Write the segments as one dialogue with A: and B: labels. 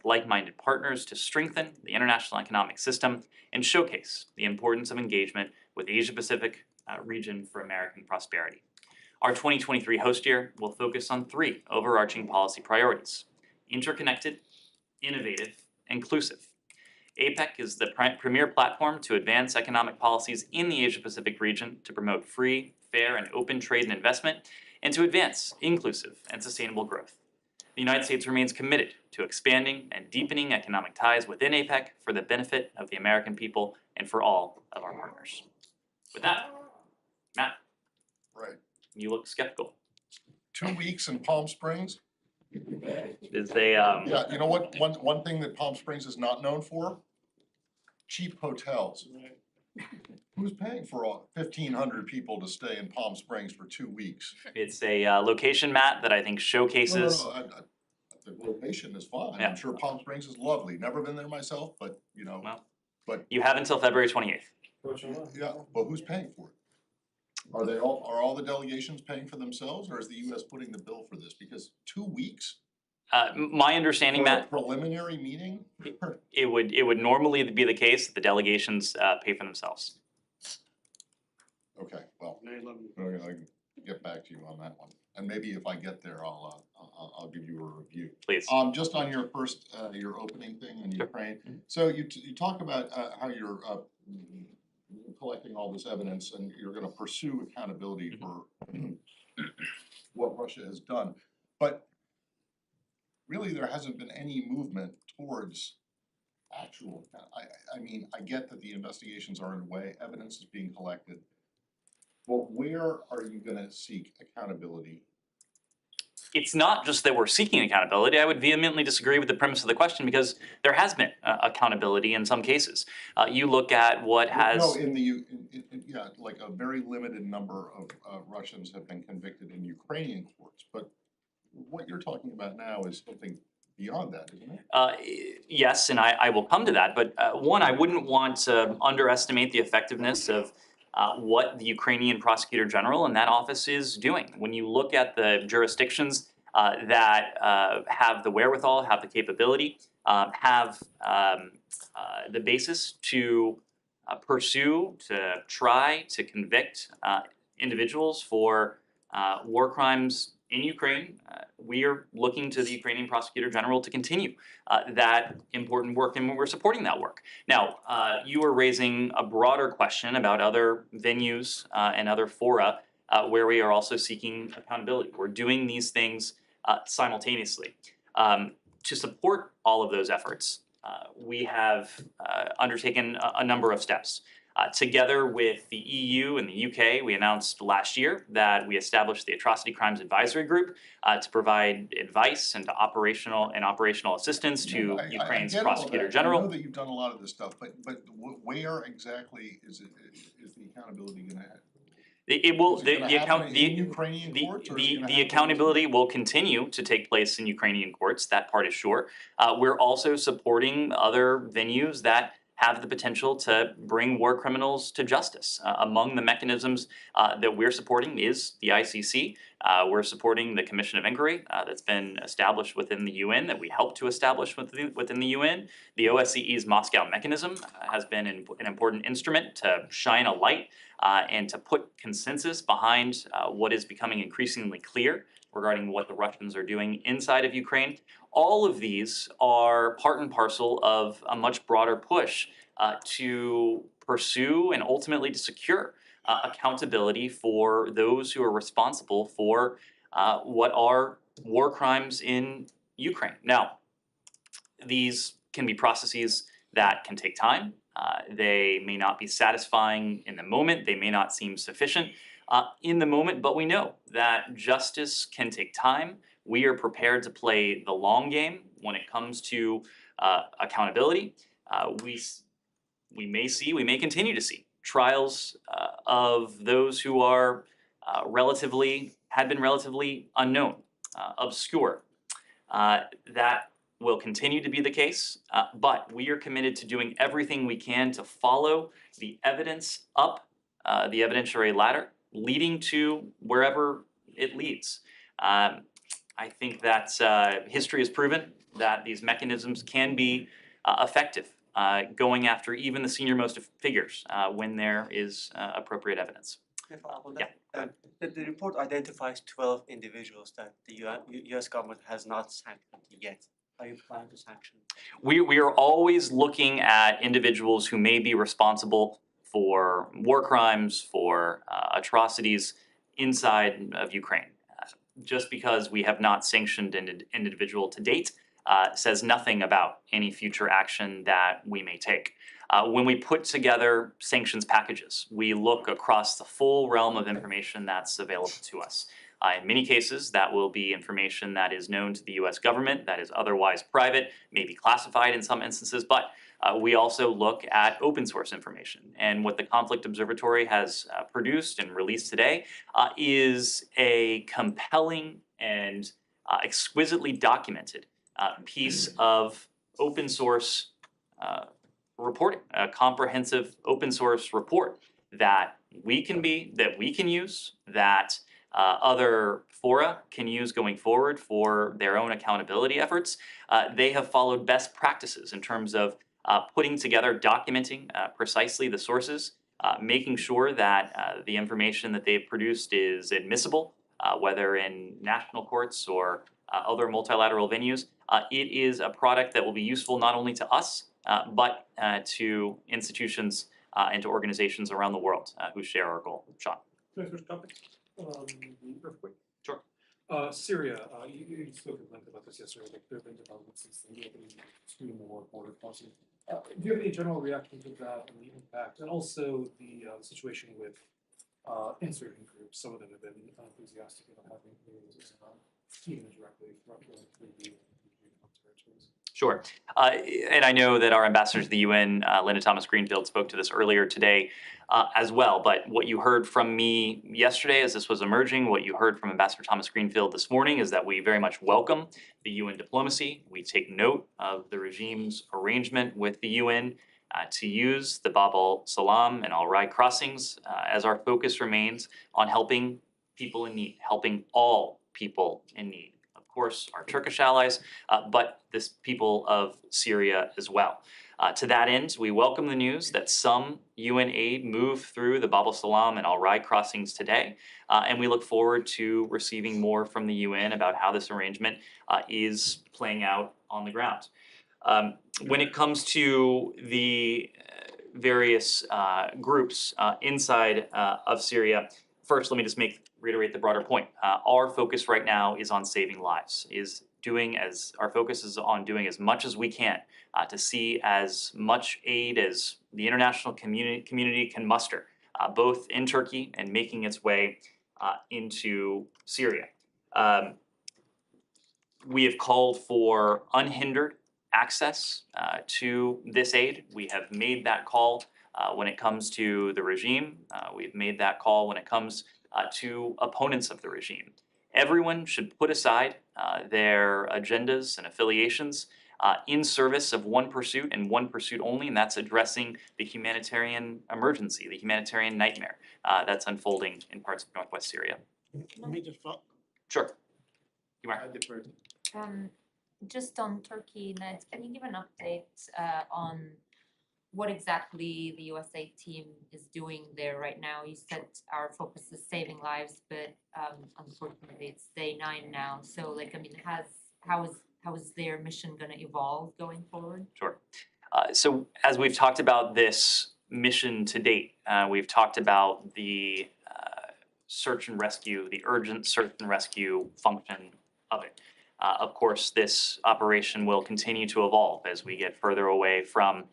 A: like-minded partners to strengthen the international economic system and showcase the importance of engagement with the Asia-Pacific region for American prosperity. Our 2023 host year will focus on 3 overarching policy priorities: interconnected, innovative, inclusive. APEC is the premier platform to advance economic policies in the Asia-Pacific region to promote free, fair, and open trade and investment, and to advance inclusive and sustainable growth. The United States remains committed to expanding and deepening economic ties within APEC for the benefit of the American people and for all of our partners. With that, Matt,
B: Right.
A: you look skeptical.
B: 2 weeks in Palm Springs?
A: Is a
B: Yeah, you know what, one thing that Palm Springs is not known for? Cheap hotels. Who's paying for 1,500 people to stay in Palm Springs for 2 weeks?
A: It's a location, Matt, that I think showcases.
B: No, the location is fine.
A: Yeah.
B: I'm sure Palm Springs is lovely. Never been there myself, but you know,
A: Well,
B: but
A: you have until February 28th.
B: yeah, but who's paying for it? Are all the delegations paying for themselves, or is the US putting the bill for this? Because 2 weeks
A: My understanding,
B: for a
A: Matt,
B: preliminary meeting?
A: it would normally be the case that the delegations pay for themselves.
B: Okay, well, I can get back to you on that one. And maybe if I get there, I'll give you a review.
A: Please.
B: Just on your first, your opening thing on
A: Sure.
B: Ukraine. So you talk about how you're collecting all this evidence and you're gonna pursue accountability for what Russia has done. But really, there hasn't been any movement towards actual, I mean, I get that the investigations are underway, evidence is being collected. But where are you gonna seek accountability?
A: It's not just that we're seeking accountability. I would vehemently disagree with the premise of the question because there has been accountability in some cases. You look at what has.
B: No, yeah, like a very limited number of Russians have been convicted in Ukrainian courts, but what you're talking about now is something beyond that, isn't it?
A: Yes, and I will come to that. But one, I wouldn't want to underestimate the effectiveness of what the Ukrainian Prosecutor General in that office is doing. When you look at the jurisdictions that have the wherewithal, have the capability, have the basis to pursue, to try to convict individuals for war crimes in Ukraine, we are looking to the Ukrainian Prosecutor General to continue that important work, and we're supporting that work. Now, you are raising a broader question about other venues and other fora where we are also seeking accountability. We're doing these things simultaneously. To support all of those efforts, we have undertaken a number of steps. Together with the EU and the UK, we announced last year that we established the Atrocity Crimes Advisory Group to provide advice and operational assistance to Ukraine's Prosecutor General.
B: I know that you've done a lot of this stuff, but where exactly is the accountability going to happen?
A: It will.
B: The
A: accountability will continue to take place in Ukrainian courts. That part is sure. We're also supporting other venues that have the potential to bring war criminals to justice. Among the mechanisms that we're supporting is the ICC. We're supporting the Commission of Inquiry that's been established within the UN, that we helped to establish within the UN. The OSCE's Moscow mechanism has been an important instrument to shine a light and to put consensus behind what is becoming increasingly clear regarding what the Russians are doing inside of Ukraine. All of these are part and parcel of a much broader push to pursue and ultimately to secure accountability for those who are responsible for what are war crimes in Ukraine. Now, these can be processes that can take time. They may not be satisfying in the moment. They may not seem sufficient in the moment, but we know that justice can take time. We are prepared to play the long game when it comes to accountability. We may continue to see trials of those who are had been relatively unknown, obscure. That will continue to be the case, but we are committed to doing everything we can to follow the evidence up the evidentiary ladder, leading to wherever it leads. I think that history has proven that these mechanisms can be effective, going after even the senior-most figures when there is appropriate evidence.
C: The report identifies 12 individuals that the U.S. government has not sanctioned yet. Are you planning to sanction?
A: We are always looking at individuals who may be responsible for war crimes, for atrocities inside of Ukraine. Just because we have not sanctioned an individual to date says nothing about any future action that we may take. When we put together sanctions packages, we look across the full realm of information that's available to us. In many cases, that will be information that is known to the US government, that is otherwise private, maybe classified in some instances, but we also look at open source information. And what the Conflict Observatory has produced and released today is a compelling and exquisitely documented piece of open source reporting, a comprehensive open source report that we can use, that other fora can use going forward for their own accountability efforts. They have followed best practices in terms of putting together, documenting precisely the sources, making sure that the information that they've produced is admissible, whether in national courts or other multilateral venues. It is a product that will be useful not only to us, but to institutions and to organizations around the world who share our goal. Sean.
D: Can I switch topics? The earthquake.
A: Sure.
D: Syria, you spoke at length about this yesterday, like there have been developments since the opening to more border crossing. Do you have any general reaction to that and the impact, and also the situation with insurgent groups? Some of them have been enthusiastic about having even directly through the territories.
A: Sure. And I know that our ambassador to the UN, Linda Thomas-Greenfield, spoke to this earlier today as well. But what you heard from me yesterday as this was emerging, what you heard from Ambassador Thomas-Greenfield this morning is that we very much welcome the UN diplomacy. We take note of the regime's arrangement with the UN to use the Bab al-Salam and Al-Rai crossings as our focus remains on helping people in need, helping all people in need. Of course, our Turkish allies, but the people of Syria as well. To that end, we welcome the news that some UN aid moved through the Bab al-Salam and Al-Rai crossings today, and we look forward to receiving more from the UN about how this arrangement is playing out on the ground. When it comes to the various groups inside of Syria, first, let me just reiterate the broader point. Our focus right now is on saving lives, our focus is on doing as much as we can to see as much aid as the international community can muster, both in Turkey and making its way into Syria. We have called for unhindered access to this aid. We have made that call when it comes to the regime. We've made that call when it comes to opponents of the regime. Everyone should put aside their agendas and affiliations in service of one pursuit and one pursuit only, and that's addressing the humanitarian emergency, the humanitarian nightmare that's unfolding in parts of northwest Syria.
B: Let me just follow.
A: Sure. You are.
E: Just on Turkey, Ned, can you give an update on what exactly the USA team is doing there right now? You said our focus is saving lives, but unfortunately it's day 9 now. So, like, I mean, how is their mission going to evolve going forward?
A: Sure. So as we've talked about this mission to date, we've talked about the search and rescue, the urgent search and rescue function of it. Of course, this operation will continue to evolve as we get further away from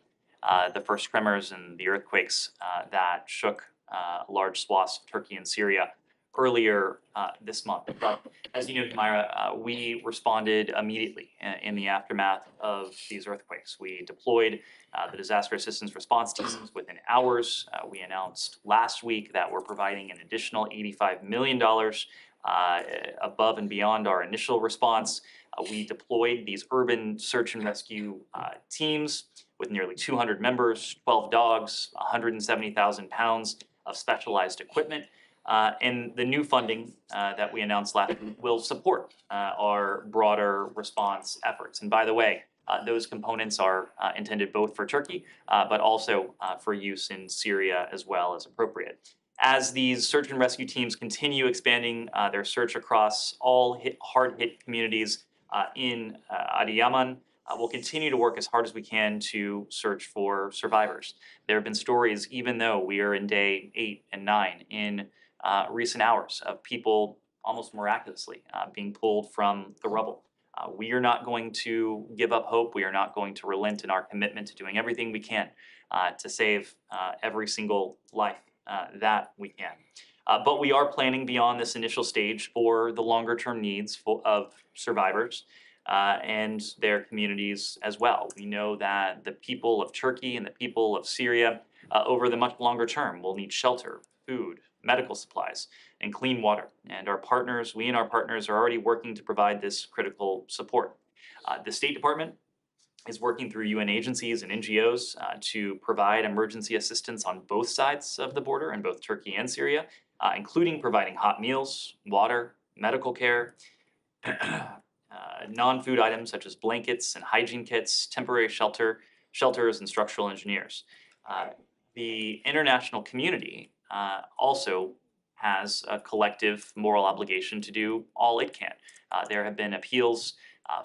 A: the first tremors and the earthquakes that shook large swaths of Turkey and Syria earlier this month. But as you know, Myra, we responded immediately in the aftermath of these earthquakes. We deployed the disaster assistance response teams within hours. We announced last week that we're providing an additional $85 million above and beyond our initial response. We deployed these urban search and rescue teams with nearly 200 members, 12 dogs, 170,000 pounds of specialized equipment. And the new funding that we announced last week will support our broader response efforts. And by the way, those components are intended both for Turkey, but also for use in Syria as well as appropriate. As these search and rescue teams continue expanding their search across all hard-hit communities in Adıyaman, we'll continue to work as hard as we can to search for survivors. There have been stories, even though we are in day 8 and 9 in recent hours, of people almost miraculously being pulled from the rubble. We are not going to give up hope. We are not going to relent in our commitment to doing everything we can to save every single life that we can. But we are planning beyond this initial stage for the longer term needs of survivors and their communities as well. We know that the people of Turkey and the people of Syria over the much longer term will need shelter, food, medical supplies, and clean water. And our partners, we and our partners are already working to provide this critical support. The State Department is working through UN agencies and NGOs to provide emergency assistance on both sides of the border in both Turkey and Syria, including providing hot meals, water, medical care, non-food items such as blankets and hygiene kits, temporary shelters, and structural engineers. The international community also has a collective moral obligation to do all it can. There have been appeals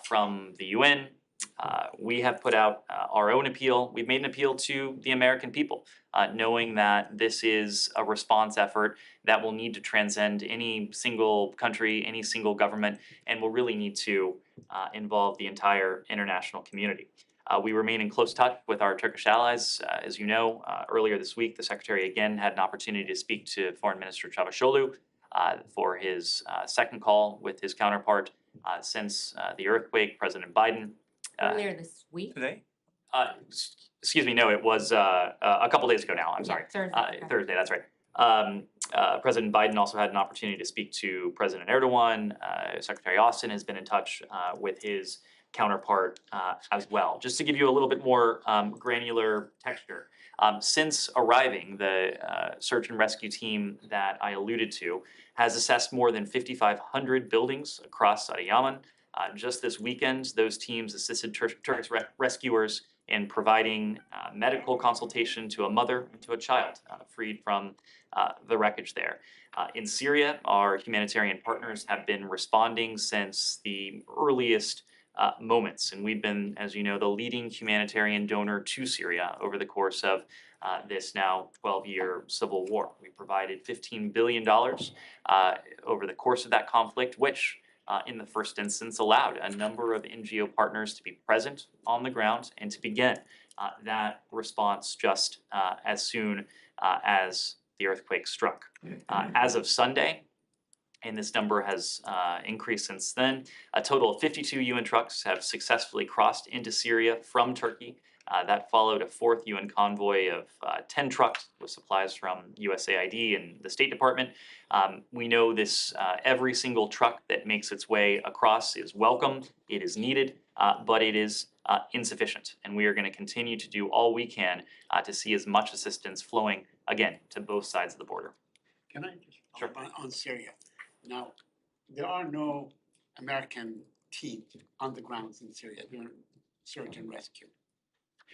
A: from the UN. We have put out our own appeal. We've made an appeal to the American people, knowing that this is a response effort that will need to transcend any single country, any single government, and will really need to involve the entire international community. We remain in close touch with our Turkish allies. As you know, earlier this week, the Secretary again had an opportunity to speak to Foreign Minister Çavuşoğlu for his second call with his counterpart since the earthquake. President Biden
E: Earlier this week?
C: Today?
A: Excuse me, no, it was a couple days ago now, I'm sorry.
E: Thursday. Okay.
A: Thursday, that's right. President Biden also had an opportunity to speak to President Erdogan. Secretary Austin has been in touch with his counterpart as well. Just to give you a little bit more granular texture, since arriving, the search and rescue team that I alluded to has assessed more than 5,500 buildings across Adıyaman. Just this weekend, those teams assisted Turkish rescuers in providing medical consultation to a mother and to a child freed from the wreckage there. In Syria, our humanitarian partners have been responding since the earliest moments, and we've been, as you know, the leading humanitarian donor to Syria over the course of this now 12-year civil war. We provided $15 billion over the course of that conflict, which in the first instance allowed a number of NGO partners to be present on the ground and to begin that response just as soon as the earthquake struck. As of Sunday, and this number has increased since then, a total of 52 UN trucks have successfully crossed into Syria from Turkey. That followed a fourth UN convoy of 10 trucks with supplies from USAID and the State Department. We know this every single truck that makes its way across is welcome, it is needed, but it is insufficient. And we are going to continue to do all we can to see as much assistance flowing, again, to both sides of the border.
F: Can I just follow up on Syria? Now, there are no American teams on the grounds in Syria doing search and rescue.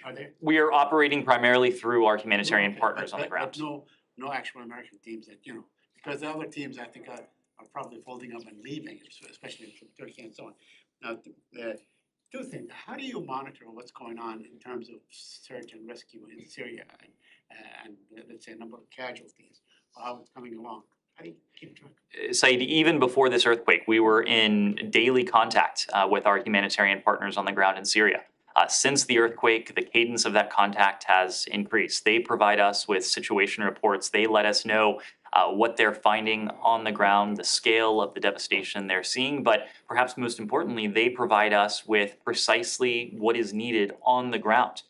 F: Are there?
A: We are operating primarily through our humanitarian partners on the ground.
F: But no actual American teams that, because the other teams I think are probably folding up and leaving, especially from Turkey and so on. Now, two things. How do you monitor what's going on in terms of search and rescue in Syria and let's say a number of casualties, or how it's coming along? How do you keep track?
A: Saeed, even before this earthquake, we were in daily contact with our humanitarian partners on the ground in Syria. Since the earthquake, the cadence of that contact has increased. They provide us with situation reports. They let us know what they're finding on the ground, the scale of the devastation they're seeing, but perhaps most importantly, they provide us with precisely what is needed on the ground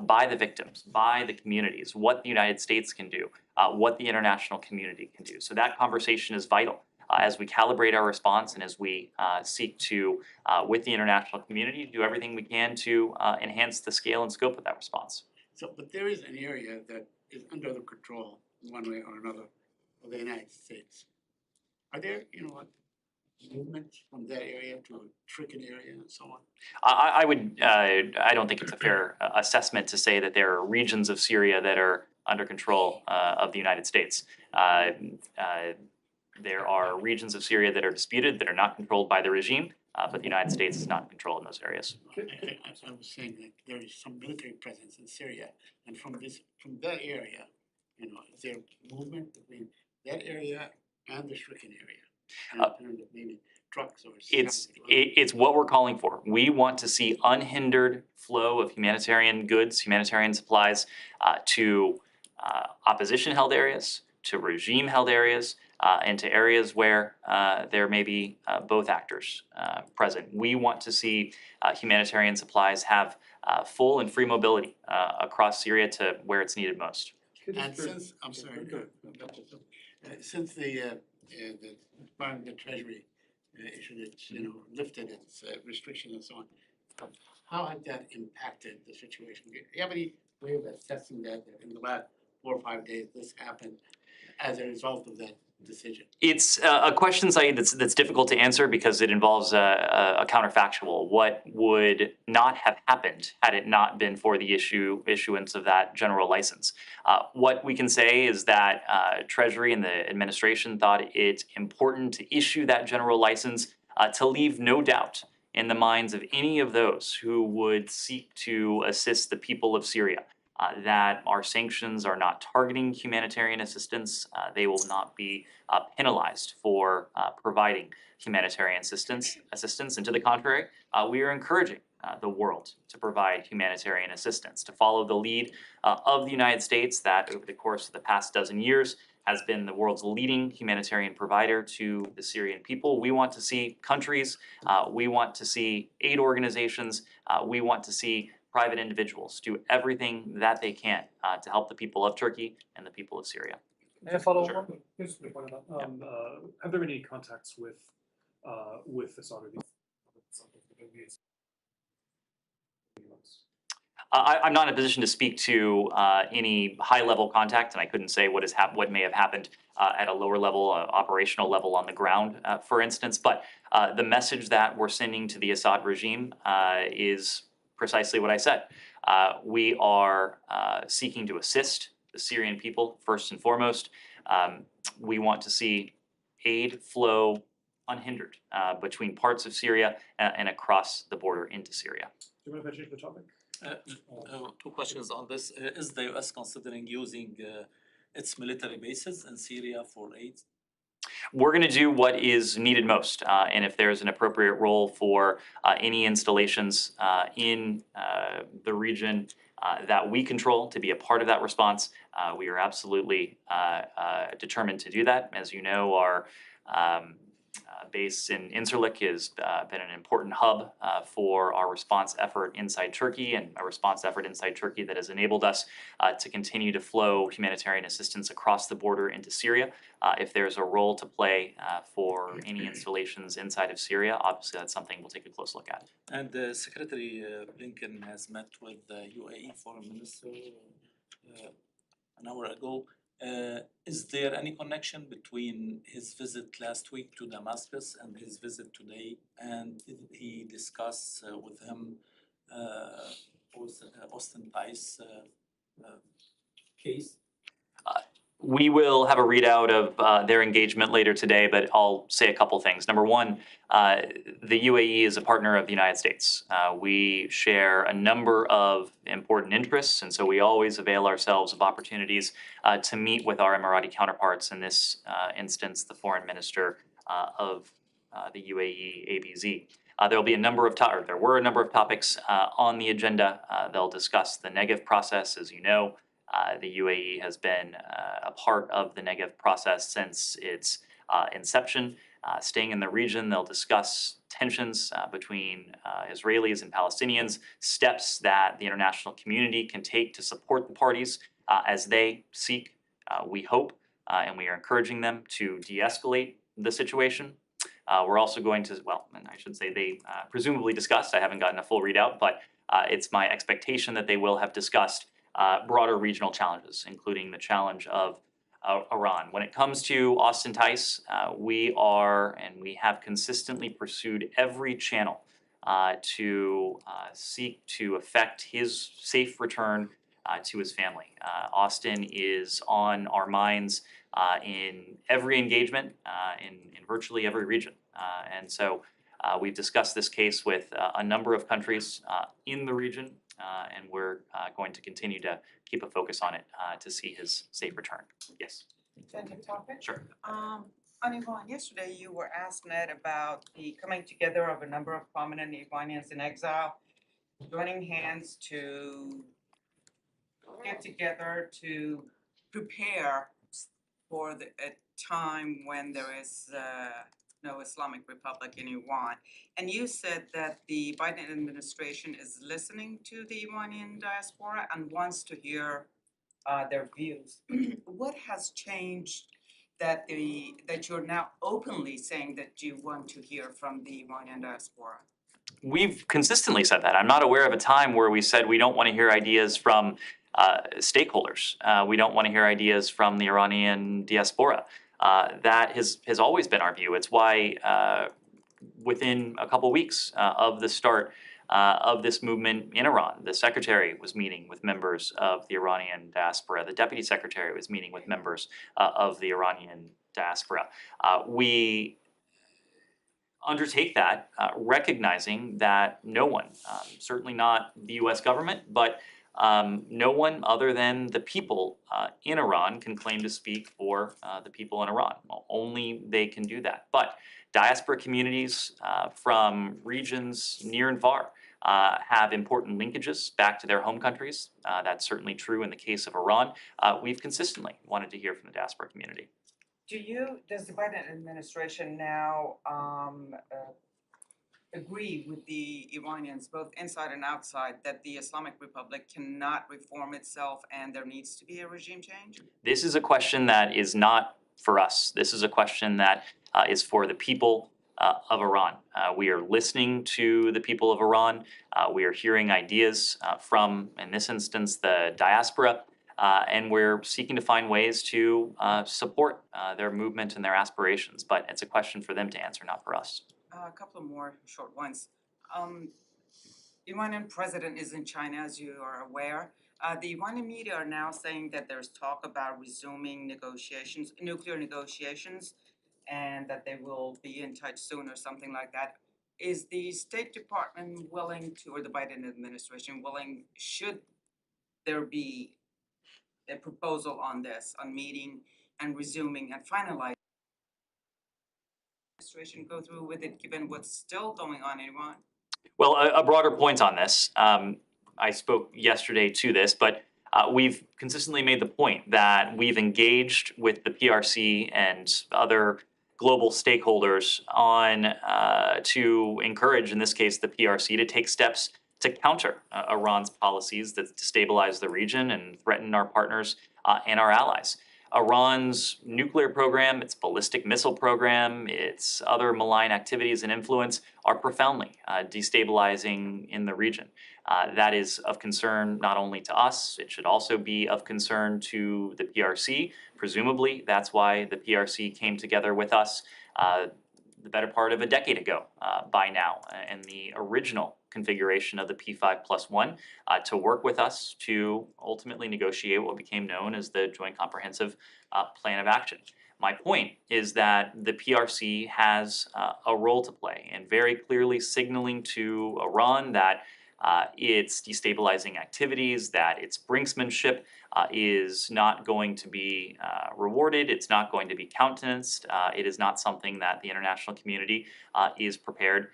A: by the victims, by the communities, what the United States can do, what the international community can do. So that conversation is vital as we calibrate our response and as we seek to, with the international community, do everything we can to enhance the scale and scope of that response.
F: So, but there is an area that is under the control, one way or another, of the United States. Are there, movements from that area to a tricky area and so on?
A: I don't think it's a fair assessment to say that there are regions of Syria that are under control of the United States. There are regions of Syria that are disputed, that are not controlled by the regime, but the United States is not in control in those areas.
F: I was saying that there is some military presence in Syria, and from that area, is there movement between that area and the stricken area? In terms of maybe trucks or
A: It's what we're calling for. We want to see unhindered flow of humanitarian goods, humanitarian supplies to opposition-held areas, to regime-held areas, and to areas where there may be both actors present. We want to see humanitarian supplies have full and free mobility across Syria to where it's needed most.
F: And since, I'm sorry, since the Department of the Treasury issued its, lifted its restriction and so on, how has that impacted the situation? Do you have any way of assessing that in the last 4 or 5 days this happened as a result of that decision?
A: It's a question, Saeed, that's difficult to answer because it involves a counterfactual. What would not have happened had it not been for the issuance of that general license? What we can say is that Treasury and the administration thought it important to issue that general license to leave no doubt in the minds of any of those who would seek to assist the people of Syria. That our sanctions are not targeting humanitarian assistance. They will not be penalized for providing humanitarian assistance. And to the contrary, we are encouraging the world to provide humanitarian assistance, to follow the lead of the United States that over the course of the past dozen years has been the world's leading humanitarian provider to the Syrian people. We want to see countries, we want to see aid organizations, we want to see private individuals do everything that they can to help the people of Turkey and the people of Syria.
D: May I follow
A: Sure.
D: up? Here's the point about, have there been any contacts with the Saudi?
A: I'm not in a position to speak to any high-level contact, and I couldn't say what may have happened at a lower level, operational level on the ground, for instance. But the message that we're sending to the Assad regime is precisely what I said. We are seeking to assist the Syrian people first and foremost. We want to see aid flow unhindered between parts of Syria and across the border into Syria.
D: Do you want to change the topic?
G: Two questions on this. Is the U.S. considering using its military bases in Syria for aid?
A: We're going to do what is needed most, and if there's an appropriate role for any installations in the region that we control to be a part of that response, we are absolutely determined to do that. As you know, our base in Incirlik has been an important hub for our response effort inside Turkey, and a response effort inside Turkey that has enabled us to continue to flow humanitarian assistance across the border into Syria. If there's a role to play for any installations inside of Syria, obviously that's something we'll take a close look at.
G: And Secretary Blinken has met with the UAE Foreign Minister an hour ago. Is there any connection between his visit last week to Damascus and his visit today? And did he discuss with him Austin Price case?
A: We will have a readout of their engagement later today, but I'll say a couple things. Number one, the UAE is a partner of the United States. We share a number of important interests, and so we always avail ourselves of opportunities to meet with our Emirati counterparts, in this instance, the foreign minister of the UAE, ABZ. There were a number of topics on the agenda. They'll discuss the Negev process, as you know. The UAE has been a part of the Negev process since its inception. Staying in the region, they'll discuss tensions between Israelis and Palestinians, steps that the international community can take to support the parties as they seek, we hope, and we are encouraging them to de-escalate the situation. We're also going to, well, and I should say they presumably discussed, I haven't gotten a full readout, but it's my expectation that they will have discussed broader regional challenges, including the challenge of Iran. When it comes to Austin Tice, we are and we have consistently pursued every channel to seek to effect his safe return to his family. Austin is on our minds in every engagement in virtually every region. And so we've discussed this case with a number of countries in the region, and we're going to continue to keep a focus on it to see his safe return. Yes.
H: Changing topic.
A: Sure.
H: On Iran, yesterday you were asked, Ned, about the coming together of a number of prominent Iranians in exile, joining hands to get together to prepare for a time when there is no Islamic Republic in Iran. And you said that the Biden administration is listening to the Iranian diaspora and wants to hear their views. What has changed that you're now openly saying that you want to hear from the Iranian diaspora?
A: We've consistently said that. I'm not aware of a time where we said we don't want to hear ideas from stakeholders. We don't want to hear ideas from the Iranian diaspora. That has always been our view. It's why within a couple weeks of the start of this movement in Iran, the secretary was meeting with members of the Iranian diaspora. The deputy secretary was meeting with members of the Iranian diaspora. We undertake that, recognizing that no one, certainly not the U.S. government, but no one other than the people in Iran can claim to speak for the people in Iran. Well, only they can do that. But diaspora communities from regions near and far have important linkages back to their home countries. That's certainly true in the case of Iran. We've consistently wanted to hear from the diaspora community.
H: Does the Biden administration now agree with the Iranians, both inside and outside, that the Islamic Republic cannot reform itself and there needs to be a regime change?
A: This is a question that is not for us. This is a question that is for the people of Iran. We are listening to the people of Iran. We are hearing ideas from, in this instance, the diaspora. And we're seeking to find ways to support their movement and their aspirations. But it's a question for them to answer, not for us.
H: A couple of more short ones. Iranian president is in China, as you are aware. The Iranian media are now saying that there's talk about resuming negotiations, nuclear negotiations, and that they will be in touch soon or something like that. Is the State Department willing to, or the Biden administration willing, should there be a proposal on this, on meeting and resuming and finalizing? Administration go through with it, given what's still going on in Iran?
A: Well, a broader point on this. I spoke yesterday to this, but we've consistently made the point that we've engaged with the PRC and other global stakeholders on to encourage, in this case, the PRC to take steps to counter Iran's policies that destabilize the region and threaten our partners and our allies. Iran's nuclear program, its ballistic missile program, its other malign activities and influence are profoundly destabilizing in the region. That is of concern not only to us, it should also be of concern to the PRC. Presumably, that's why the PRC came together with us the better part of a decade ago by now in the original configuration of the P5+1 to work with us to ultimately negotiate what became known as the Joint Comprehensive Plan of Action. My point is that the PRC has a role to play in very clearly signaling to Iran that its destabilizing activities, that its brinksmanship is not going to be rewarded, it's not going to be countenanced, it is not something that the international community is prepared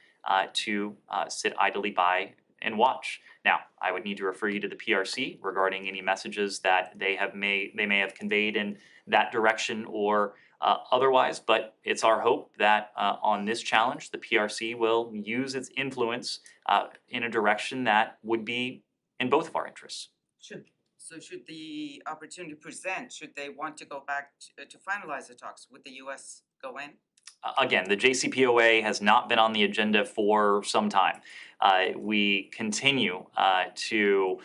A: to sit idly by and watch. Now, I would need to refer you to the PRC regarding any messages that they may have conveyed in that direction or otherwise, but it's our hope that on this challenge, the PRC will use its influence in a direction that would be in both of our interests.
H: Should the opportunity present, should they want to go back to finalize the talks, would the U.S. go in?
A: Again, the JCPOA has not been on the agenda for some time. We continue to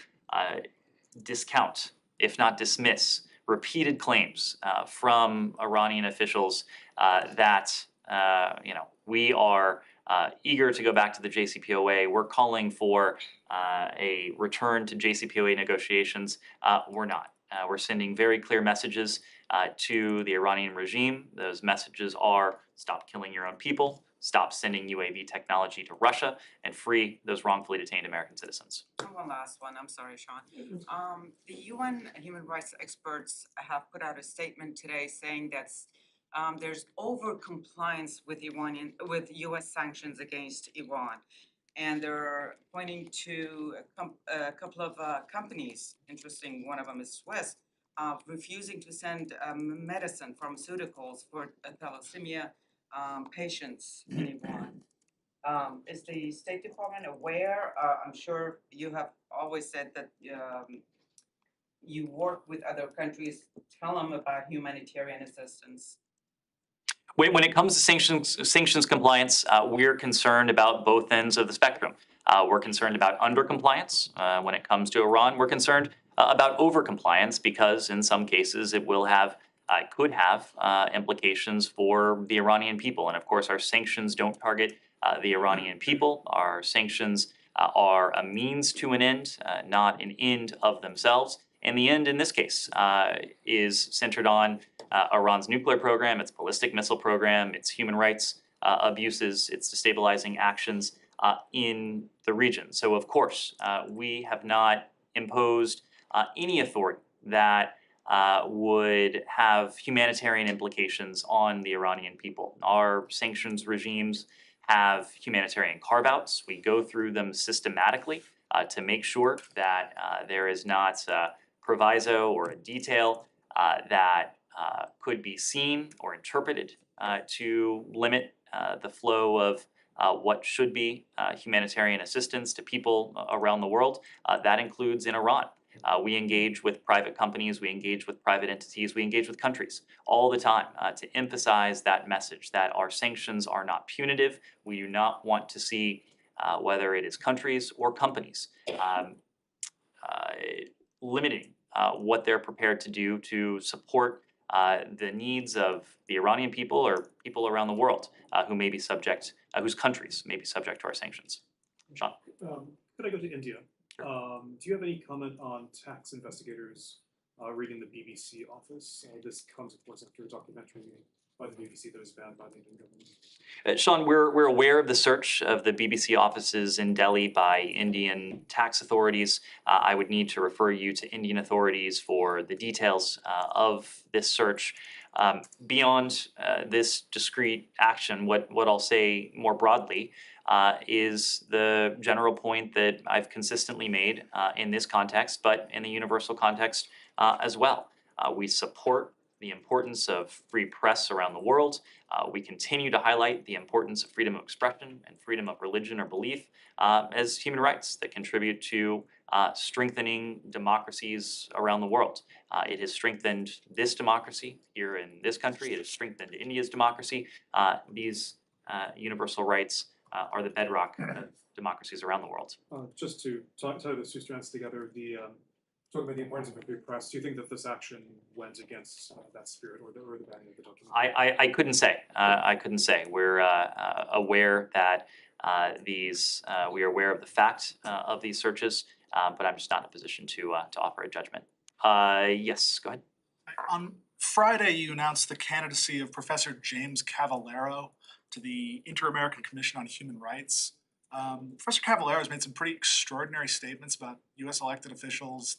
A: discount, if not dismiss, repeated claims from Iranian officials that we are eager to go back to the JCPOA. We're calling for a return to JCPOA negotiations. We're not. We're sending very clear messages to the Iranian regime. Those messages are stop killing your own people, stop sending UAV technology to Russia, and free those wrongfully detained American citizens.
H: One last one, I'm sorry, Sean. The UN human rights experts have put out a statement today saying that there's over-compliance with US sanctions against Iran. And they're pointing to a couple of companies, interesting, one of them is Swiss, refusing to send medicine, pharmaceuticals for thalassemia patients in Iran. Is the State Department aware? I'm sure you have always said that you work with other countries, tell them about humanitarian assistance.
A: When it comes to sanctions compliance, we're concerned about both ends of the spectrum. We're concerned about undercompliance when it comes to Iran. We're concerned about overcompliance because in some cases it will have, could have implications for the Iranian people. And of course, our sanctions don't target the Iranian people. Our sanctions are a means to an end, not an end of themselves. And the end in this case is centered on Iran's nuclear program, its ballistic missile program, its human rights abuses, its destabilizing actions in the region. So of course, we have not imposed any authority that would have humanitarian implications on the Iranian people. Our sanctions regimes have humanitarian carve-outs. We go through them systematically to make sure that there is not proviso or a detail that could be seen or interpreted to limit the flow of what should be humanitarian assistance to people around the world. That includes in Iran. We engage with private companies, we engage with private entities, we engage with countries all the time to emphasize that message that our sanctions are not punitive. We do not want to see whether it is countries or companies limiting what they're prepared to do to support the needs of the Iranian people or people around the world who may be subject, whose countries may be subject to our sanctions. Sean?
D: Could I go to India? Do you have any comment on tax investigators reading the BBC office? This comes, of course, after a documentary by the BBC that was banned by the Indian government.
A: Sean, we're aware of the search of the BBC offices in Delhi by Indian tax authorities. I would need to refer you to Indian authorities for the details of this search. Beyond this discrete action, what I'll say more broadly is the general point that I've consistently made in this context, but in the universal context as well. We support the importance of free press around the world. We continue to highlight the importance of freedom of expression and freedom of religion or belief as human rights that contribute to strengthening democracies around the world. It has strengthened this democracy here in this country. It has strengthened India's democracy. These universal rights are the bedrock of democracies around the world.
D: Just to tie those two strands together, talking about the importance of a free press, do you think that this action went against that spirit or the banning of the document?
A: I couldn't say. I couldn't say. We're aware that we are aware of the fact of these searches, but I'm just not in a position to offer a judgment. Yes, go ahead.
I: On Friday, you announced the candidacy of Professor James Cavallaro to the Inter-American Commission on Human Rights. Professor Cavallaro has made some pretty extraordinary statements about U.S. elected officials,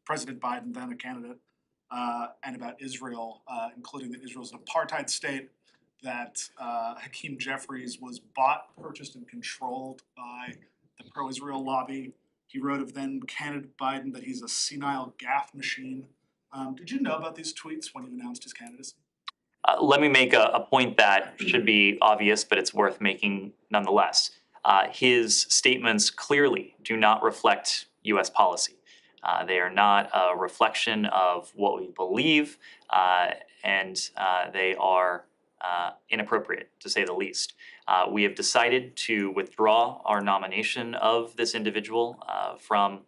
I: President Biden, then a candidate, and about Israel, including that Israel is an apartheid state, that Hakeem Jeffries was bought, purchased, and controlled by the pro-Israel lobby. He wrote of then candidate Biden that he's a senile gaffe machine. Did you know about these tweets when you announced his candidacy?
A: Let me make a point that should be obvious, but it's worth making nonetheless. His statements clearly do not reflect U.S. policy. They are not a reflection of what we believe, and they are inappropriate, to say the least. We have decided to withdraw our nomination of this individual from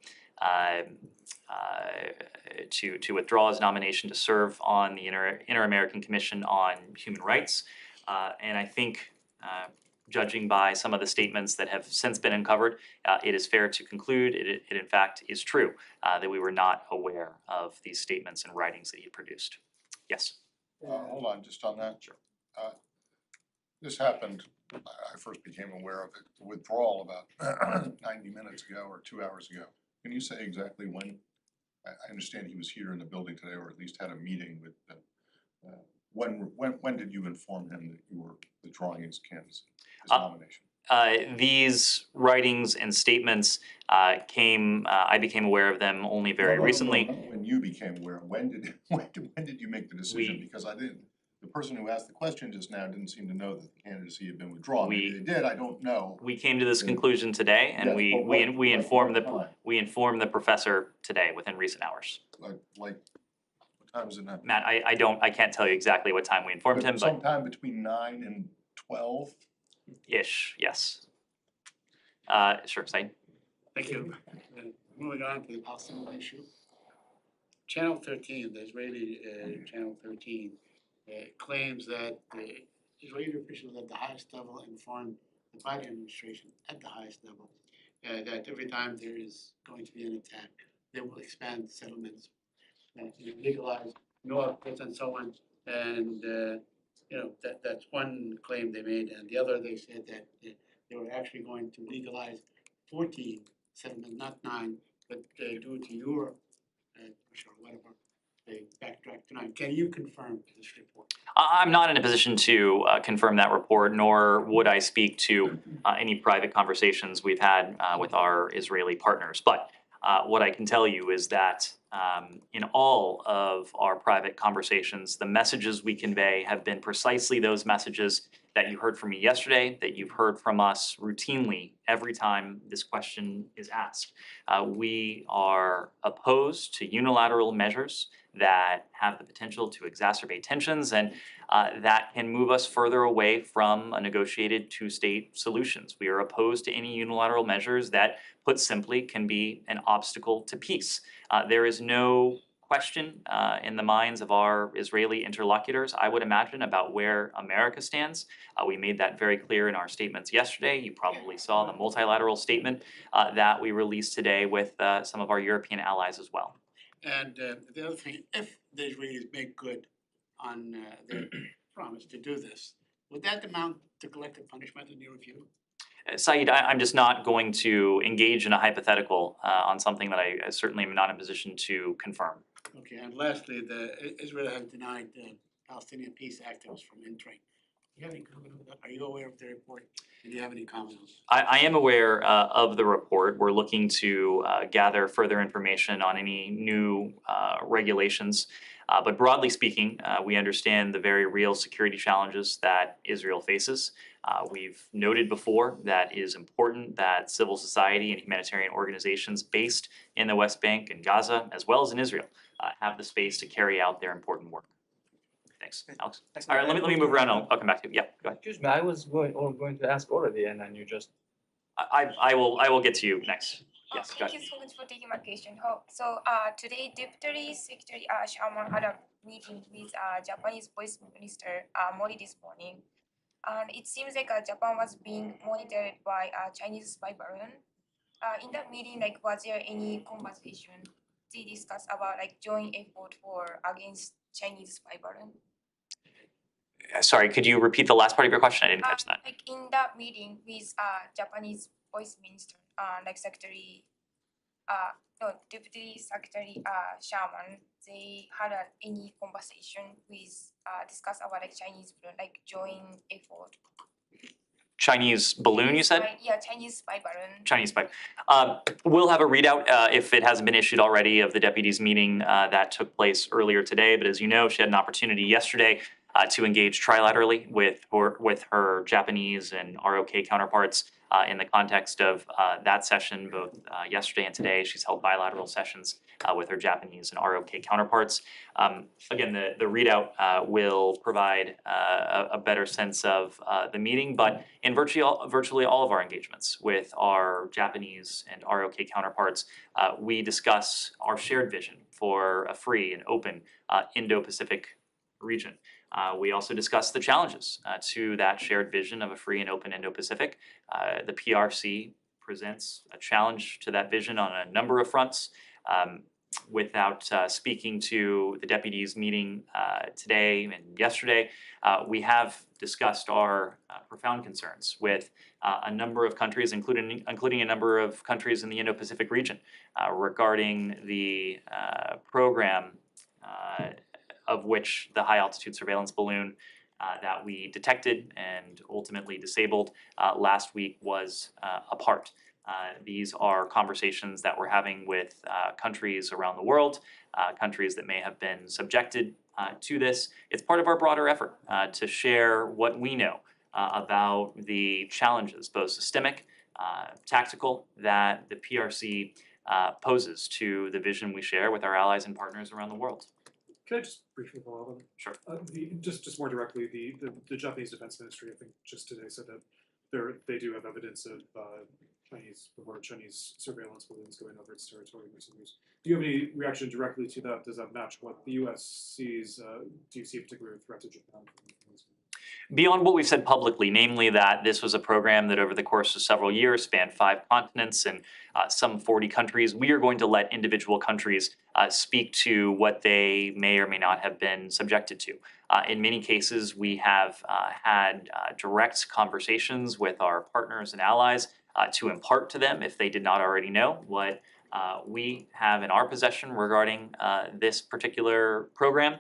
A: to withdraw his nomination to serve on the Inter-American Commission on Human Rights. And I think, judging by some of the statements that have since been uncovered, it is fair to conclude it in fact is true that we were not aware of these statements and writings that he produced. Yes.
B: Hold on, just on that.
A: Sure.
B: This happened, I first became aware of it, the withdrawal about 90 minutes ago or 2 hours ago. Can you say exactly when? I understand he was here in the building today, or at least had a meeting with, when did you inform him that you were withdrawing his candidacy, his nomination?
A: These writings and statements I became aware of them only very
B: No,
A: recently.
B: when you became aware, when did you make the decision? Because the person who asked the question just now didn't seem to know that the candidacy had been withdrawn. Maybe they did, I don't know.
A: We came to this conclusion today, and
B: Yes, but
A: we informed
B: what
A: the professor today within recent hours.
B: Like, what time is it now?
A: Matt, I can't tell you exactly what time we informed him, but
B: Sometime between 9 and 12?
A: ish, yes. Sure, Said.
F: Thank you. Moving on to the Palestinian issue. Channel 13, the Israeli Channel 13, claims that the Israeli officials at the highest level informed the Biden administration at the highest level that every time there is going to be an attack, they will expand settlements, legalize no outputs and so on. And that's one claim they made, and the other they said that they were actually going to legalize 14 settlements, not 9, but due to your push or whatever, they backtracked to 9. Can you confirm this report?
A: I'm not in a position to confirm that report, nor would I speak to any private conversations we've had with our Israeli partners. But what I can tell you is that in all of our private conversations, the messages we convey have been precisely those messages that you heard from me yesterday, that you've heard from us routinely every time this question is asked. We are opposed to unilateral measures that have the potential to exacerbate tensions and that can move us further away from a negotiated two-state solutions. We are opposed to any unilateral measures that, put simply, can be an obstacle to peace. There is no question in the minds of our Israeli interlocutors, I would imagine, about where America stands. We made that very clear in our statements yesterday. You probably saw the multilateral statement that we released today with some of our European allies as well.
F: And the other thing, if the Israelis make good on their promise to do this, would that amount to collective punishment in your view?
A: Saeed, I'm just not going to engage in a hypothetical on something that I certainly am not in a position to confirm.
F: Okay, and lastly, Israel has denied Palestinian peace activists from entering. Do you have any comment on that? Are you aware of the report? Do you have any comments?
A: I am aware of the report. We're looking to gather further information on any new regulations. But broadly speaking, we understand the very real security challenges that Israel faces. We've noted before that it is important that civil society and humanitarian organizations based in the West Bank and Gaza, as well as in Israel, have the space to carry out their important work. Thanks, Alex. All right, let me move around. I'll come back to you. Yeah, go ahead.
J: Excuse me, I was going to ask already, and then you just.
A: I will get to you next. Yes, go
K: Thank
A: ahead.
K: you so much for taking my question. So today, Deputy Secretary Sharma had a meeting with Japanese Vice Minister Modi this morning, and it seems like Japan was being monitored by a Chinese spy balloon. In that meeting, was there any conversation they discuss about joint effort for against Chinese spy balloon?
A: Sorry, could you repeat the last part of your question? I didn't catch that.
K: In that meeting with Japanese Vice Minister, Secretary, Deputy Secretary Sharman, they had any conversation with discuss about Chinese balloon, joint effort.
A: Chinese balloon, you said?
K: Yeah, Chinese spy balloon.
A: Chinese spy. We'll have a readout if it hasn't been issued already of the deputies meeting that took place earlier today. But as you know, she had an opportunity yesterday to engage trilaterally with her Japanese and ROK counterparts in the context of that session, both yesterday and today. She's held bilateral sessions with her Japanese and ROK counterparts. Again, the readout will provide a better sense of the meeting, but in virtually all of our engagements with our Japanese and ROK counterparts, we discuss our shared vision for a free and open Indo-Pacific region. We also discuss the challenges to that shared vision of a free and open Indo-Pacific. The PRC presents a challenge to that vision on a number of fronts. Without speaking to the deputies meeting today and yesterday, we have discussed our profound concerns with a number of countries, including a number of countries in the Indo-Pacific region, regarding the program of which the high-altitude surveillance balloon that we detected and ultimately disabled last week was a part. These are conversations that we're having with countries around the world, countries that may have been subjected to this. It's part of our broader effort to share what we know about the challenges, both systemic, tactical, that the PRC poses to the vision we share with our allies and partners around the world.
D: Can I just briefly follow up on that?
A: Sure.
D: Just more directly, the Japanese Defense Ministry, I think, just today said that they do have evidence of reported Chinese surveillance balloons going over its territory in recent years. Do you have any reaction directly to that? Does that match what the U.S. sees? Do you see a particular threat to Japan?
A: Beyond what we've said publicly, namely that this was a program that over the course of several years spanned 5 continents and some 40 countries, we are going to let individual countries speak to what they may or may not have been subjected to. In many cases, we have had direct conversations with our partners and allies to impart to them, if they did not already know, what we have in our possession regarding this particular program.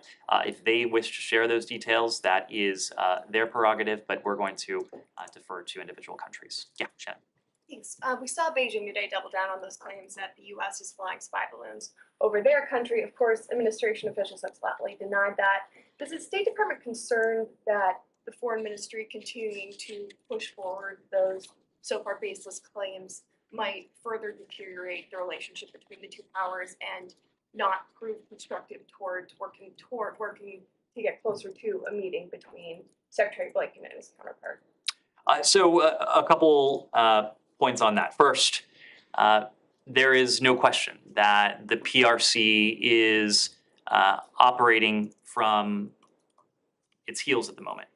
A: If they wish to share those details, that is their prerogative, but we're going to defer to individual countries. Yeah, Shannon.
L: Thanks. We saw Beijing today double down on those claims that the U.S. is flying spy balloons over their country. Of course, administration officials have flatly denied that. Does the State Department concern that the Foreign Ministry continuing to push forward those so far baseless claims might further deteriorate the relationship between the two powers and not prove constructive towards working to get closer to a meeting between Secretary Blinken and his counterpart?
A: So a couple points on that. First, there is no question that the PRC is operating from its heels at the moment.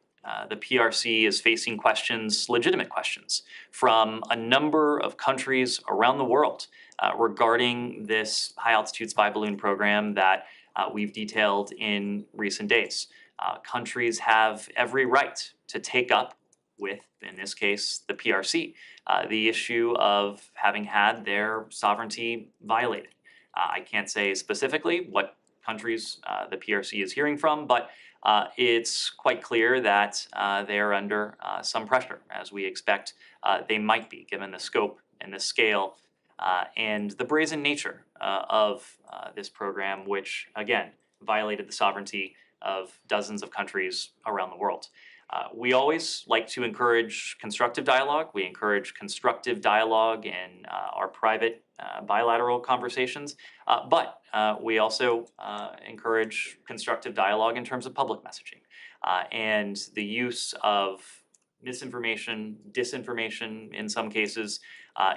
A: The PRC is facing questions, legitimate questions, from a number of countries around the world regarding this high-altitude spy balloon program that we've detailed in recent days. Countries have every right to take up with, in this case, the PRC, the issue of having had their sovereignty violated. I can't say specifically what countries the PRC is hearing from, but it's quite clear that they are under some pressure, as we expect they might be, given the scope and the scale and the brazen nature of this program, which, again, violated the sovereignty of dozens of countries around the world. We always like to encourage constructive dialogue. We encourage constructive dialogue in our private bilateral conversations, but we also encourage constructive dialogue in terms of public messaging. And the use of misinformation, disinformation in some cases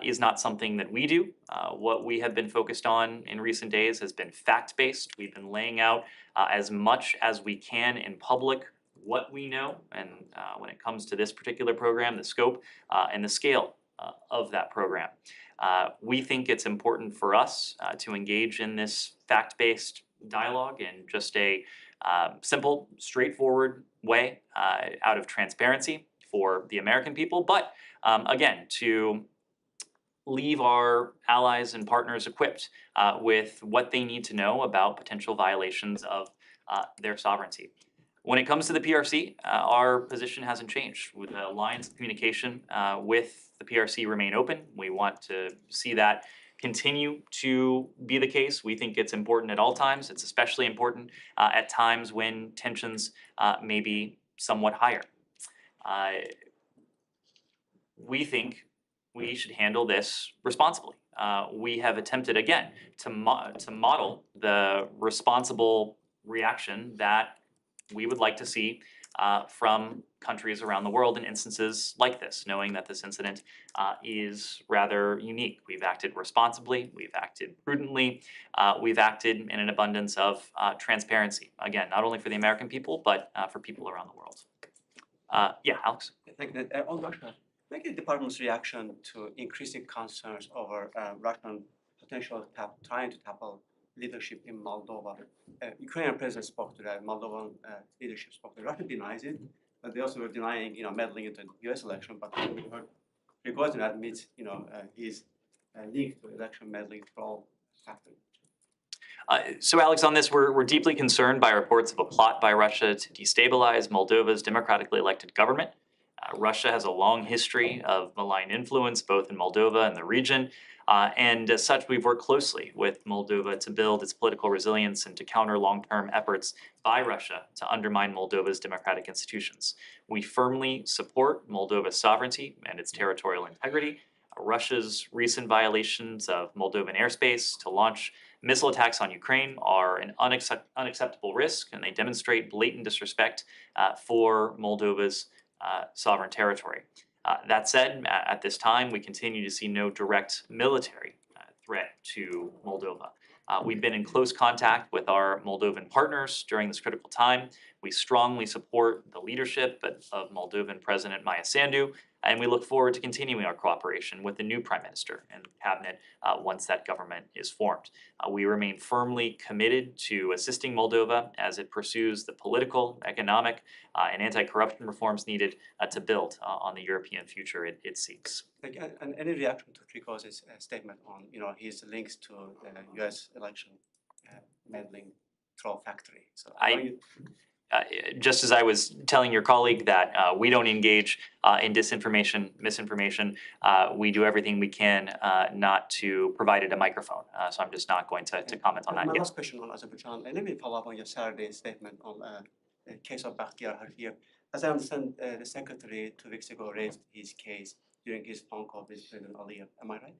A: is not something that we do. What we have been focused on in recent days has been fact-based. We've been laying out as much as we can in public what we know, and when it comes to this particular program, the scope and the scale of that program. We think it's important for us to engage in this fact-based dialogue in just a simple, straightforward way out of transparency for the American people, but again, to leave our allies and partners equipped with what they need to know about potential violations of their sovereignty. When it comes to the PRC, our position hasn't changed. With the lines of communication with the PRC remain open. We want to see that continue to be the case. We think it's important at all times. It's especially important at times when tensions may be somewhat higher. We think we should handle this responsibly. We have attempted, again, to model the responsible reaction that we would like to see from countries around the world in instances like this, knowing that this incident is rather unique. We've acted responsibly, we've acted prudently, we've acted in an abundance of transparency. Again, not only for the American people, but for people around the world. Yeah, Alex?
C: Thank you. On Russia, make the department's reaction to increasing concerns over Russian potential trying to topple leadership in Moldova. Ukrainian president spoke to that. Moldovan leadership spoke to that. Russia denies it, but they also were denying, meddling into the U.S. election. But we heard Prigozhin admits, his link to election meddling for all factors.
A: So, Alex, on this, we're deeply concerned by reports of a plot by Russia to destabilize Moldova's democratically elected government. Russia has a long history of malign influence, both in Moldova and the region. And as such, we've worked closely with Moldova to build its political resilience and to counter long-term efforts by Russia to undermine Moldova's democratic institutions. We firmly support Moldova's sovereignty and its territorial integrity. Russia's recent violations of Moldovan airspace to launch missile attacks on Ukraine are an unacceptable risk, and they demonstrate blatant disrespect for Moldova's sovereign territory. That said, at this time, we continue to see no direct military threat to Moldova. We've been in close contact with our Moldovan partners during this critical time. We strongly support the leadership of Moldovan President Maia Sandu, and we look forward to continuing our cooperation with the new Prime Minister and cabinet once that government is formed. We remain firmly committed to assisting Moldova as it pursues the political, economic, and anti-corruption reforms needed to build on the European future it seeks.
C: And any reaction to Prigozhin's statement on, his links to the U.S. election meddling troll factory? So
A: just as I was telling your colleague that we don't engage in disinformation, misinformation, we do everything we can not to provide it a microphone. So I'm just not going to comment on that.
C: My
A: Yes.
C: last question on Azerbaijan, and let me follow up on your Saturday statement on the case of Bakhtiar Harfiyev. As I understand, the secretary 2 weeks ago raised his case during his phone call with President Aliyev. Am I right?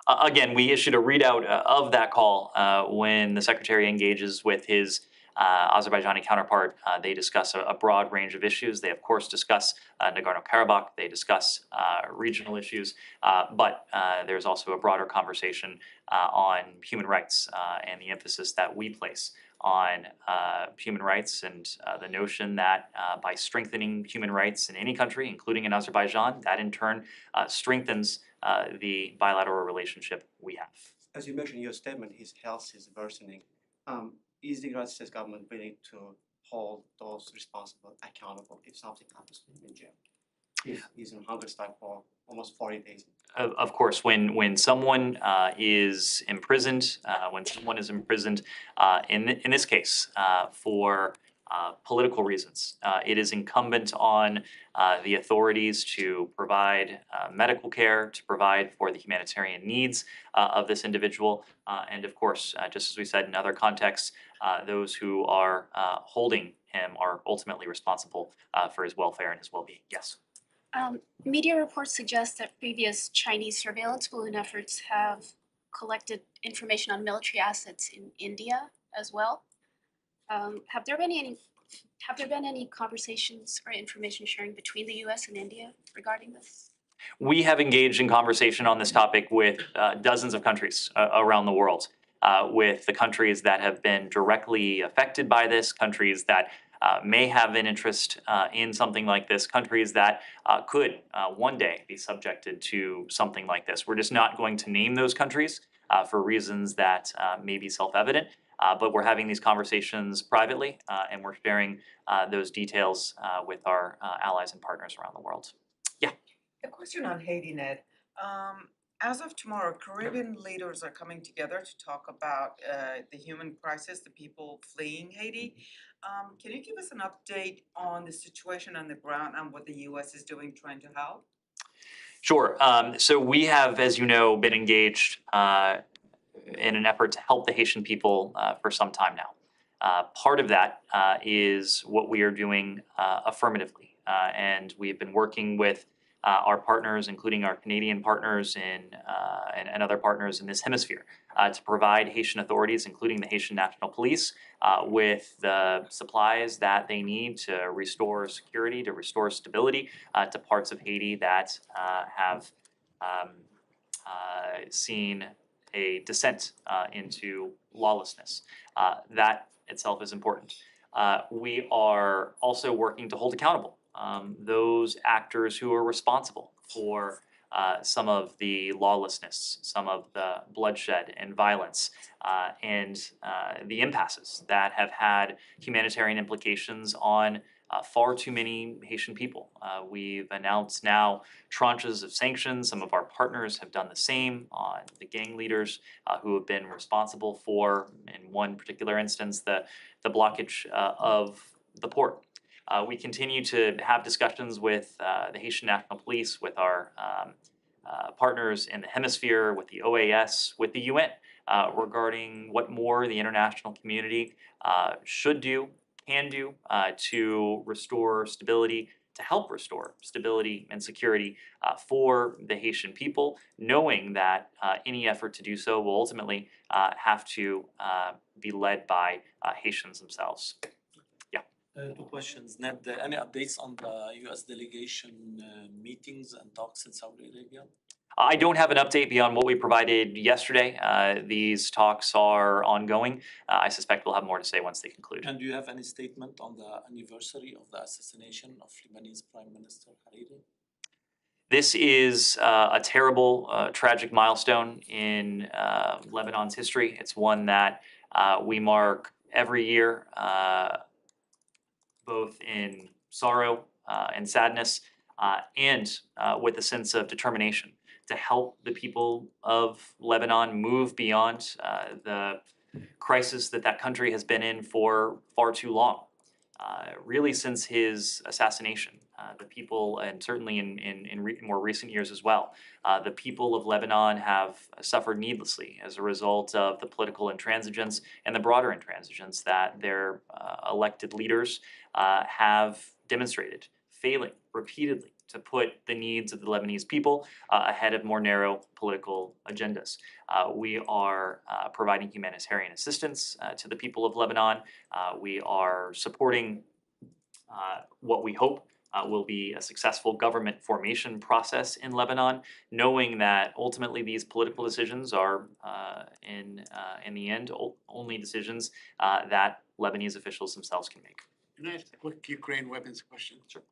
A: Again, we issued a readout of that call when the secretary engages with his Azerbaijani counterpart. They discuss a broad range of issues. They, of course, discuss Nagorno-Karabakh. They discuss regional issues. But there's also a broader conversation on human rights and the emphasis that we place on human rights and the notion that by strengthening human rights in any country, including in Azerbaijan, that in turn strengthens the bilateral relationship we have.
C: As you mentioned in your statement, his health is worsening. Is the United States government willing to hold those responsible accountable if something happens to him in jail? He's in hunger strike for almost 40 days.
A: Of course, when someone is imprisoned, in this case for political reasons, it is incumbent on the authorities to provide medical care, to provide for the humanitarian needs of this individual, and of course, just as we said in other contexts, those who are holding him are ultimately responsible for his welfare and his well-being. Yes.
M: Media reports suggest that previous Chinese surveillance balloon efforts have collected information on military assets in India as well. Have there been any conversations or information sharing between the U.S. and India regarding this?
A: We have engaged in conversation on this topic with dozens of countries around the world, with the countries that have been directly affected by this, countries that may have an interest in something like this, countries that could one day be subjected to something like this. We're just not going to name those countries for reasons that may be self-evident, but we're having these conversations privately, and we're sharing those details with our allies and partners around the world. Yeah.
H: A question on Haiti, Ned. As of tomorrow, Caribbean leaders are coming together to talk about the human crisis, the people fleeing Haiti. Can you give us an update on the situation on the ground and what the U.S. is doing trying to help?
A: Sure. So we have, as you know, been engaged in an effort to help the Haitian people for some time now. Part of that is what we are doing affirmatively, and we've been working with our partners, including our Canadian partners and other partners in this hemisphere, to provide Haitian authorities, including the Haitian National Police, with the supplies that they need to restore security, to restore stability to parts of Haiti that have seen a descent into lawlessness. That itself is important. We are also working to hold accountable those actors who are responsible for some of the lawlessness, some of the bloodshed and violence, and the impasses that have had humanitarian implications on far too many Haitian people. We've announced now tranches of sanctions. Some of our partners have done the same on the gang leaders who have been responsible for, in one particular instance, the blockage of the port. We continue to have discussions with the Haitian National Police, with our partners in the hemisphere, with the OAS, with the UN, regarding what more the international community should do, can do to restore stability, to help restore stability and security for the Haitian people, knowing that any effort to do so will ultimately have to be led by Haitians themselves.
G: Two questions. Ned, any updates on the U.S. delegation meetings and talks in Saudi Arabia?
A: I don't have an update beyond what we provided yesterday. These talks are ongoing. I suspect we'll have more to say once they conclude.
G: And do you have any statement on the anniversary of the assassination of Lebanese Prime Minister Hariri?
A: This is a terrible, tragic milestone in Lebanon's history. It's one that we mark every year, both in sorrow and sadness, and with a sense of determination to help the people of Lebanon move beyond the crisis that country has been in for far too long. Really since his assassination, the people, and certainly in more recent years as well, the people of Lebanon have suffered needlessly as a result of the political intransigence and the broader intransigence that their elected leaders have demonstrated, failing repeatedly to put the needs of the Lebanese people ahead of more narrow political agendas. We are providing humanitarian assistance to the people of Lebanon. We are supporting what we hope will be a successful government formation process in Lebanon, knowing that ultimately these political decisions are, in the end, only decisions that Lebanese officials themselves can make.
F: Can I ask a quick Ukraine weapons question?
A: Sure.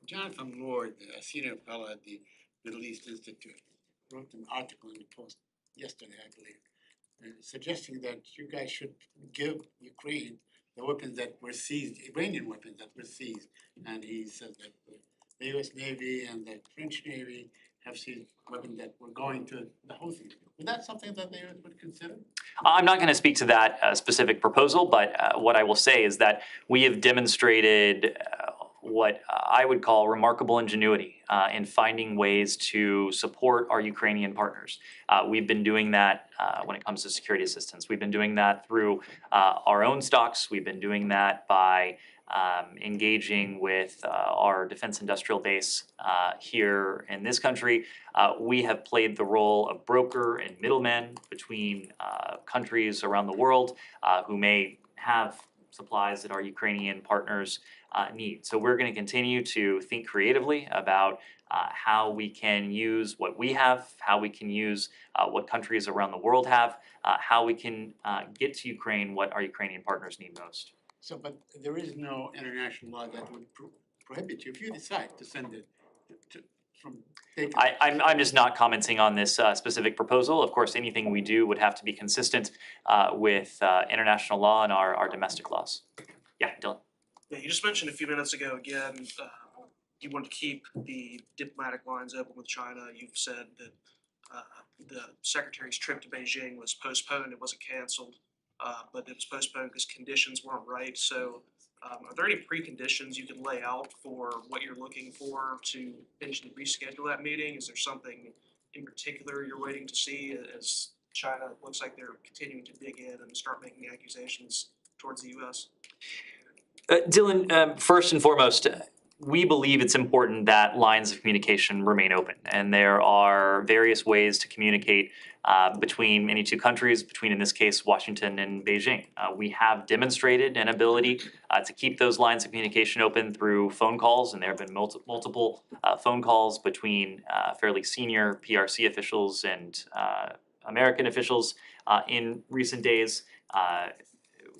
F: Jonathan Lord, a senior fellow at the Middle East Institute, wrote an article in the Post yesterday, I believe, suggesting that you guys should give Ukraine the weapons that were seized, Iranian weapons that were seized. And he says that the US Navy and the French Navy have seized weapons that were going to the Houthis. Is that something that they would consider?
A: I'm not going to speak to that specific proposal, but what I will say is that we have demonstrated what I would call remarkable ingenuity in finding ways to support our Ukrainian partners. We've been doing that when it comes to security assistance. We've been doing that through our own stocks. We've been doing that by engaging with our defense industrial base here in this country. We have played the role of broker and middleman between countries around the world who may have supplies that our Ukrainian partners need. So we're going to continue to think creatively about how we can use what we have, how we can use what countries around the world have, how we can get to Ukraine what our Ukrainian partners need most.
F: So, but there is no international law that would prohibit you if you decide to send it from.
A: I'm just not commenting on this specific proposal. Of course, anything we do would have to be consistent with international law and our domestic laws. Yeah, Dylan.
N: Yeah, you just mentioned a few minutes ago again, you want to keep the diplomatic lines open with China. You've said that the secretary's trip to Beijing was postponed. It wasn't canceled, but it was postponed because conditions weren't right. So Are there any preconditions you can lay out for what you're looking for to potentially reschedule that meeting? Is there something in particular you're waiting to see as China looks like they're continuing to dig in and start making accusations towards the U.S.?
A: Dylan, first and foremost, we believe it's important that lines of communication remain open, and there are various ways to communicate between any two countries, between, in this case, Washington and Beijing. We have demonstrated an ability to keep those lines of communication open through phone calls, and there have been multiple phone calls between fairly senior PRC officials and American officials in recent days.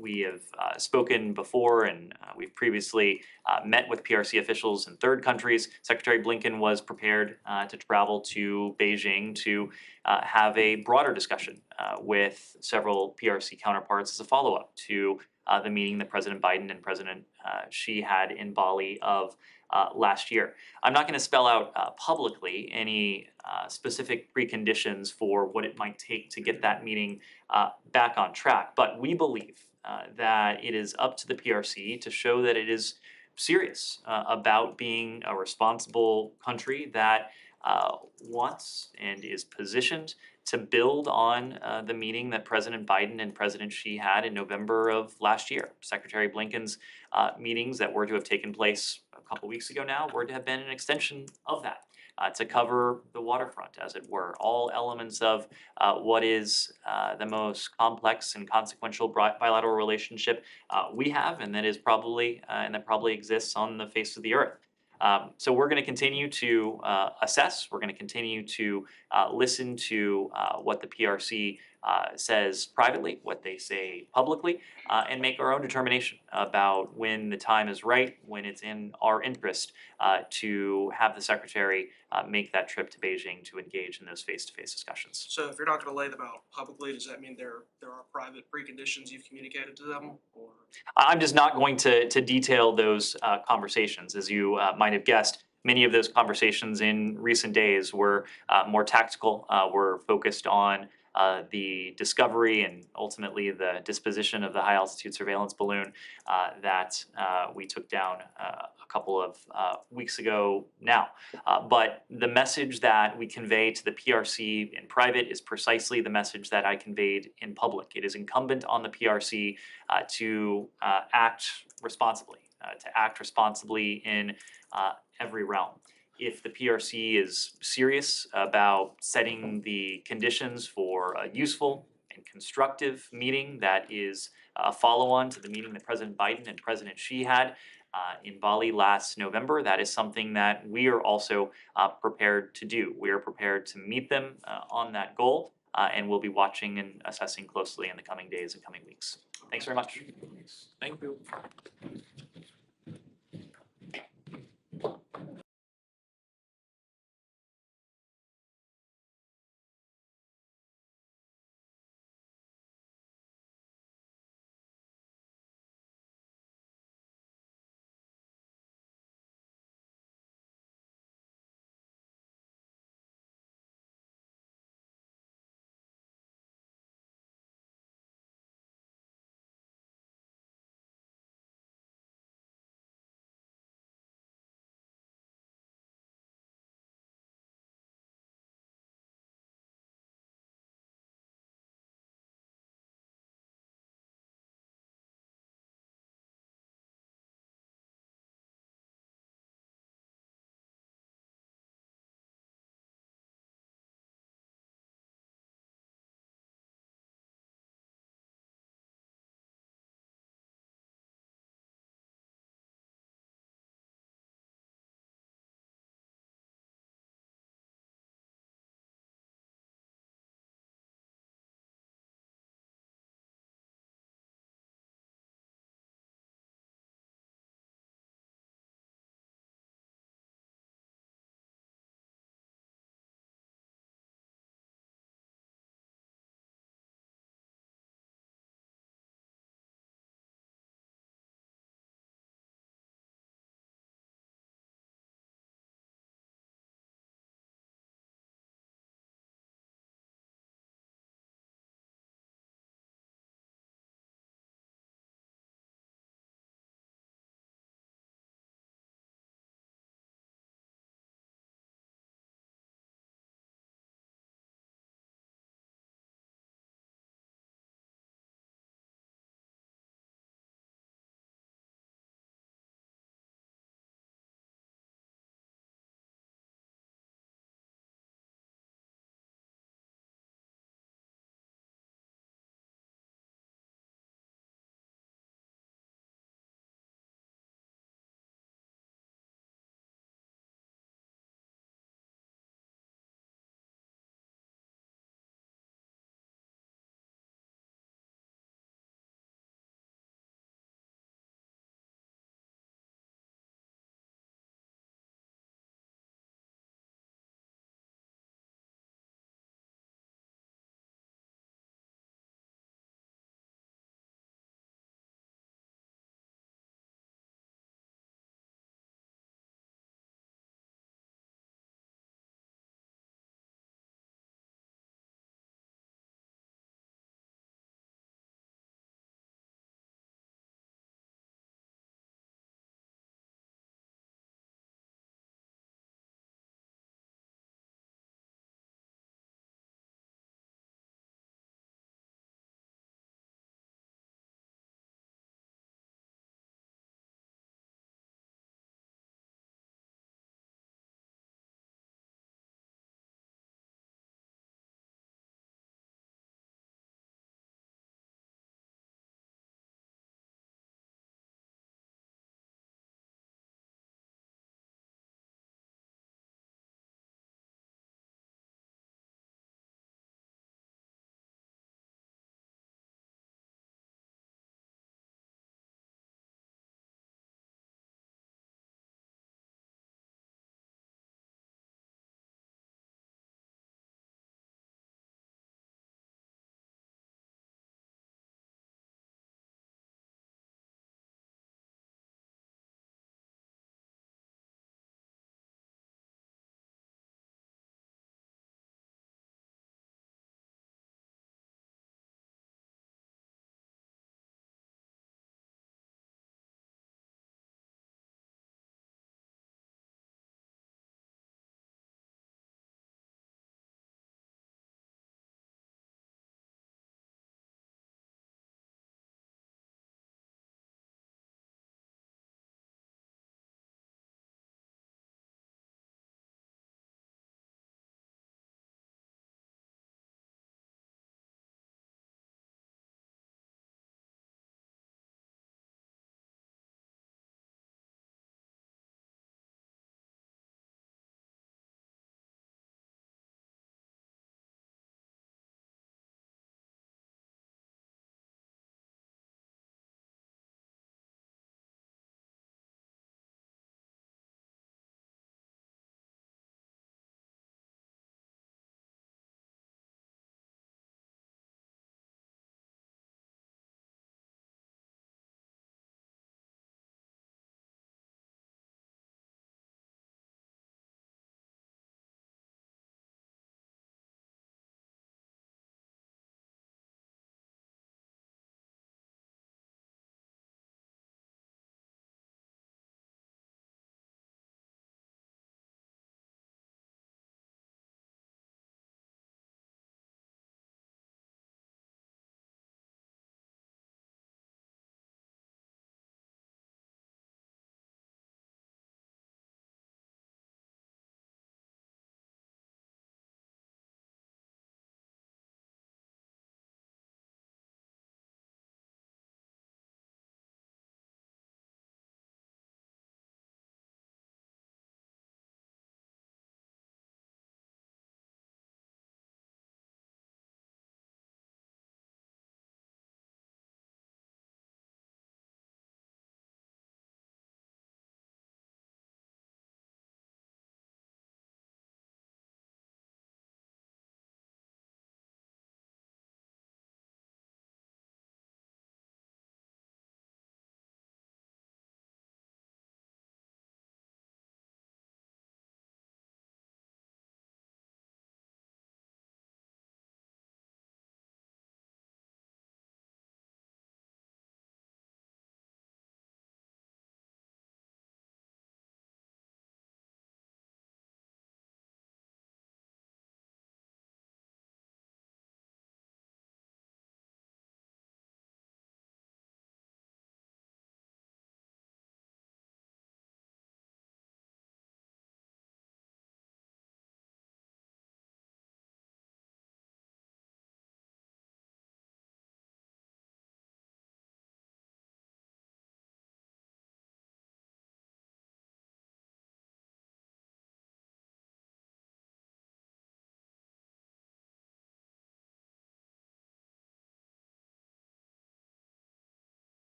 A: We have spoken before, and we've previously met with PRC officials in third countries. Secretary Blinken was prepared to travel to Beijing to have a broader discussion with several PRC counterparts as a follow-up to the meeting that President Biden and President Xi had in Bali of last year. I'm not going to spell out publicly any specific preconditions for what it might take to get that meeting back on track, but we believe that it is up to the PRC to show that it is serious about being a responsible country that wants and is positioned to build on the meeting that President Biden and President Xi had in November of last year. Secretary Blinken's meetings that were to have taken place a couple weeks ago now were to have been an extension of that. To cover the waterfront, as it were, all elements of what is the most complex and consequential bilateral relationship we have, and that is probably exists on the face of the earth. So we're going to continue to assess. We're going to continue to listen to what the PRC says privately, what they say publicly, and make our own determination about when the time is right, when it's in our interest to have the Secretary make that trip to Beijing to engage in those face-to-face discussions.
N: So if you're not going to lay them out publicly, does that mean there are private preconditions you've communicated to them? Or?
A: I'm just not going to detail those conversations. As you might have guessed, many of those conversations in recent days were more tactical, were focused on the discovery and ultimately the disposition of the high-altitude surveillance balloon that we took down a couple of weeks ago now. But the message that we convey to the PRC in private is precisely the message that I conveyed in public. It is incumbent on the PRC to act responsibly, in every realm. If the PRC is serious about setting the conditions for a useful and constructive meeting that is a follow-on to the meeting that President Biden and President Xi had in Bali last November, that is something that we are also prepared to do. We are prepared to meet them on that goal, and we'll be watching and assessing closely in the coming days and coming weeks. Thanks very much.
G: Thank you.